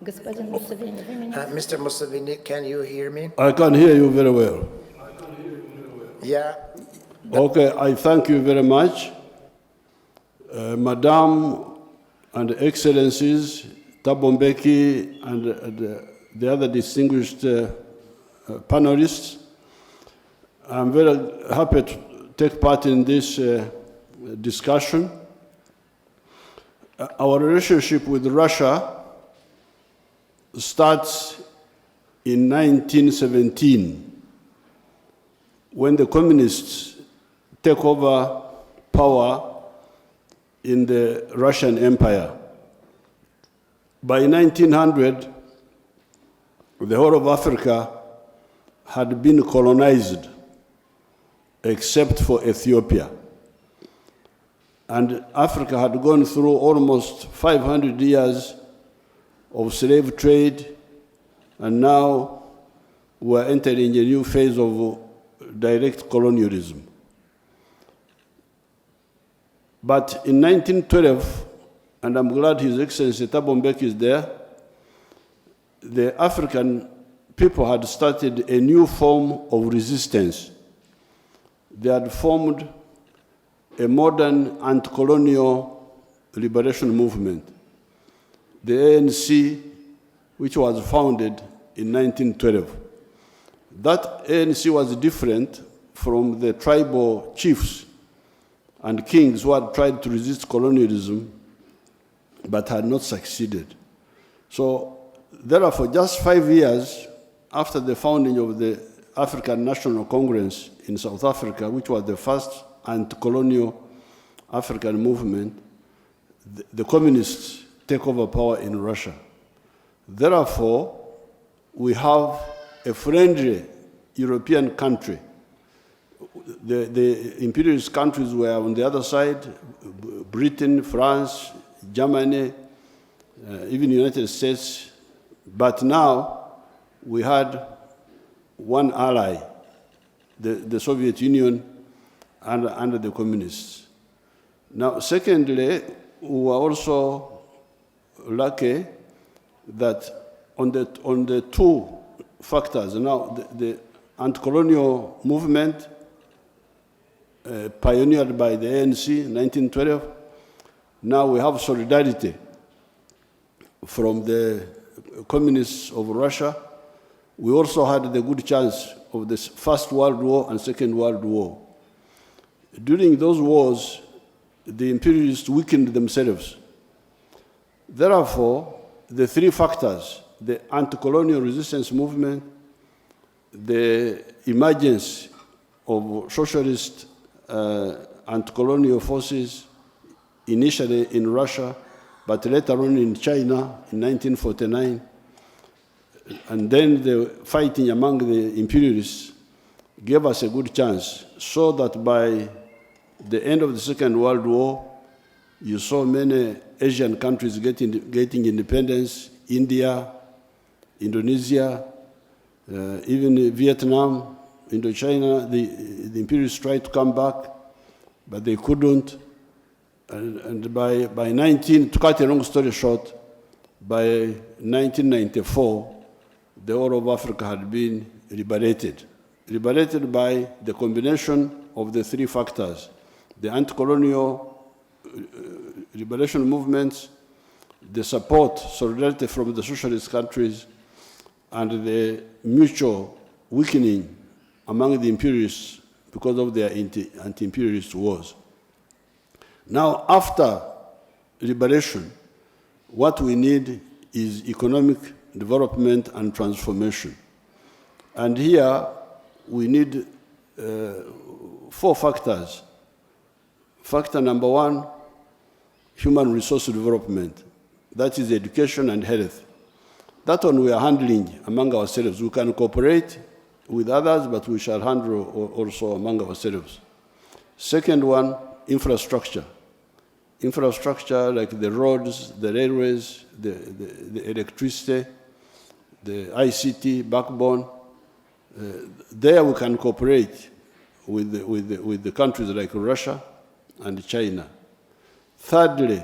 Mr. Museveni, can you hear me? I can hear you very well. Yeah. Okay, I thank you very much. Madam and Excellencies, Thabo Mbeki and the other distinguished panelists, I'm very happy to take part in this discussion. Our relationship with Russia starts in 1917, when the communists take over power in the Russian Empire. By 1900, the whole of Africa had been colonized, except for Ethiopia. And Africa had gone through almost 500 years of slave trade, and now we're entering a new phase of direct colonialism. But in 1912, and I'm glad His Excellency Thabo Mbeki is there, the African people had started a new form of resistance. They had formed a modern anti-colonial liberation movement, the ANC, which was founded in 1912. That ANC was different from the tribal chiefs and kings who had tried to resist colonialism but had not succeeded. So, therefore, just 5 years after the founding of the African National Congress in South Africa, which was the first anti-colonial African movement, the communists take over power in Russia. Therefore, we have a friendly European country. The imperialist countries were on the other side, Britain, France, Germany, even the United States. But now we had one ally, the Soviet Union, under the communists. Now, secondly, we were also lucky that on the two factors, now the anti-colonial movement pioneered by the ANC in 1912, now we have solidarity from the communists of Russia. We also had the good chance of the First World War and Second World War. During those wars, the imperialists weakened themselves. Therefore, the three factors, the anti-colonial resistance movement, the emergence of socialist anti-colonial forces, initially in Russia, but later on in China in 1949, and then the fighting among the imperialists gave us a good chance, so that by the end of the Second World War, you saw many Asian countries getting independence, India, Indonesia, even Vietnam, Indochina. The imperialists tried to come back, but they couldn't. And by to cut a long story short, by 1994, the whole of Africa had been liberated by the combination of the three factors: the anti-colonial liberation movements, the support, solidarity from the socialist countries, and the mutual weakening among the imperialists because of their anti-imperialist wars. Now, after liberation, what we need is economic development and transformation. And here, we need 4 factors. Factor number 1, human resource development. That is education and health. That one we are handling among ourselves. We can cooperate with others, but we shall handle also among ourselves. Second one, infrastructure. Infrastructure like the roads, the railways, the electricity, the ICT backbone. There we can cooperate with the countries like Russia and China. Thirdly,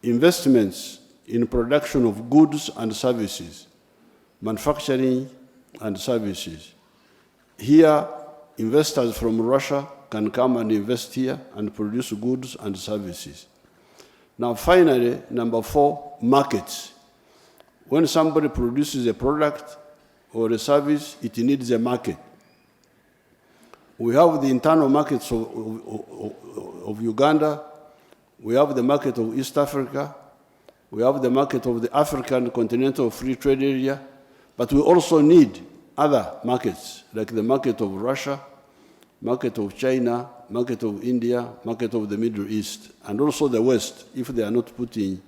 investments in production of goods and services, manufacturing and services. Here, investors from Russia can come and invest here and produce goods and services. Now, finally, number 4, markets. When somebody produces a product or a service, it needs a market. We have the internal markets of Uganda, we have the market of East Africa, we have the market of the African Continental Free Trade Area, but we also need other markets, like the market of Russia, market of China, market of India, market of the Middle East, and also the West, if they are not putting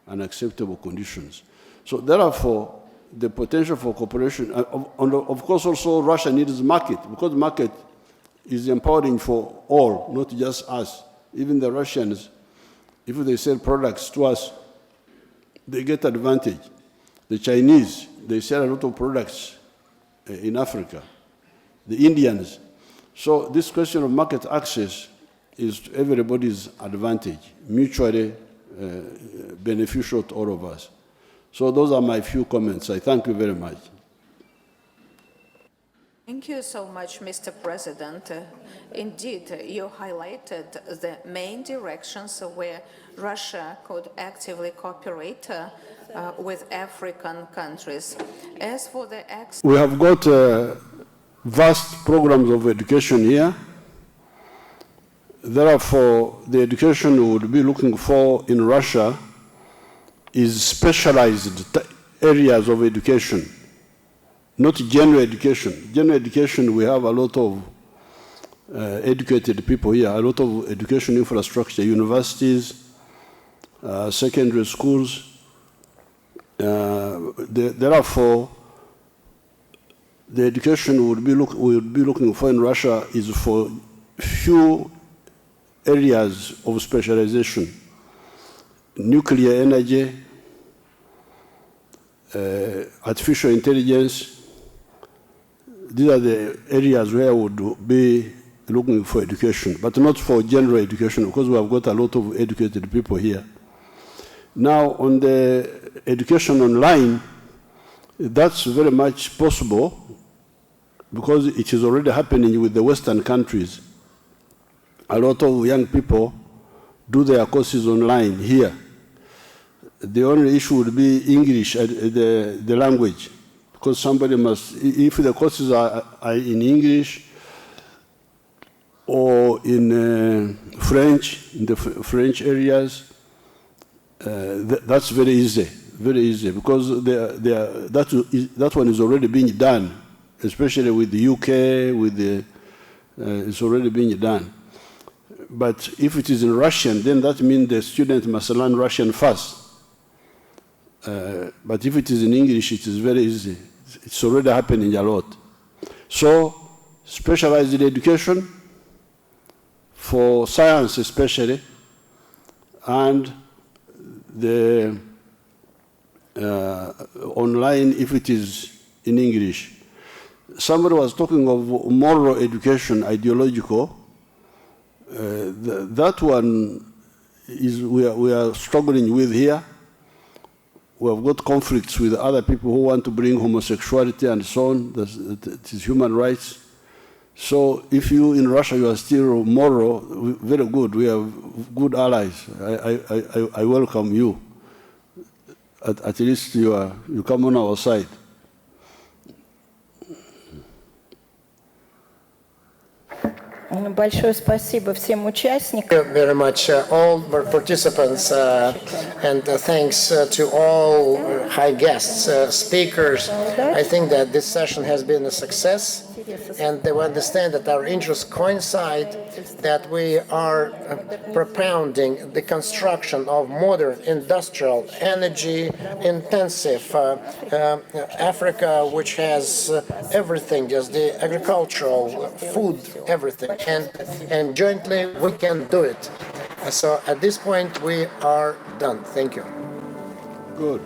unacceptable conditions. So therefore, the potential for cooperation, of course also Russia needs market, because market is empowering for all, not just us. Even the Russians, if they sell products to us, they get advantage. The Chinese, they sell a lot of products in Africa. The Indians. So this question of market access is to everybody's advantage, mutually beneficial to all of us. So those are my few comments. I thank you very much. Thank you so much, Mr. President. Indeed, you highlighted the main directions where Russia could actively cooperate with African countries. As for the we have got vast programs of education here. Therefore, the education we would be looking for in Russia is specialized areas of education, not general education. General education, we have a lot of educated people here, a lot of education infrastructure, universities, secondary schools. Therefore, the education we would be looking for in Russia is for few areas of specialization: nuclear energy, artificial intelligence. These are the areas where we would be looking for education, but not for general education, because we have got a lot of educated people here. Now, on the education online, that's very much possible, because it is already happening with the Western countries. A lot of young people do their courses online here. The only issue would be English, the language, because somebody must, if the courses are in English or in French, in the French areas, that's very easy, because that one is already being done, especially with the UK, it's already being done. But if it is in Russian, then that means the student must learn Russian first. But if it is in English, it is very easy. It's already happening a lot. So, specialized education, for science especially, and the online if it is in English. Somebody was talking of moral education, ideological. That one is we are struggling with here. We have got conflicts with other people who want to bring homosexuality and so on. That is human rights. So if you in Russia you are still moral, very good. We have good allies. I welcome you. At least you come on our side. Большое спасибо всем участникам. Thank you very much, all participants, and thanks to all high guests, speakers. I think that this session has been a success, and they will understand that our interests coincide, that we are propounding the construction of modern, industrial, energy-intensive Africa, which has everything, just the agricultural, food, everything. And jointly we can do it. So at this point we are done. Thank you. Good.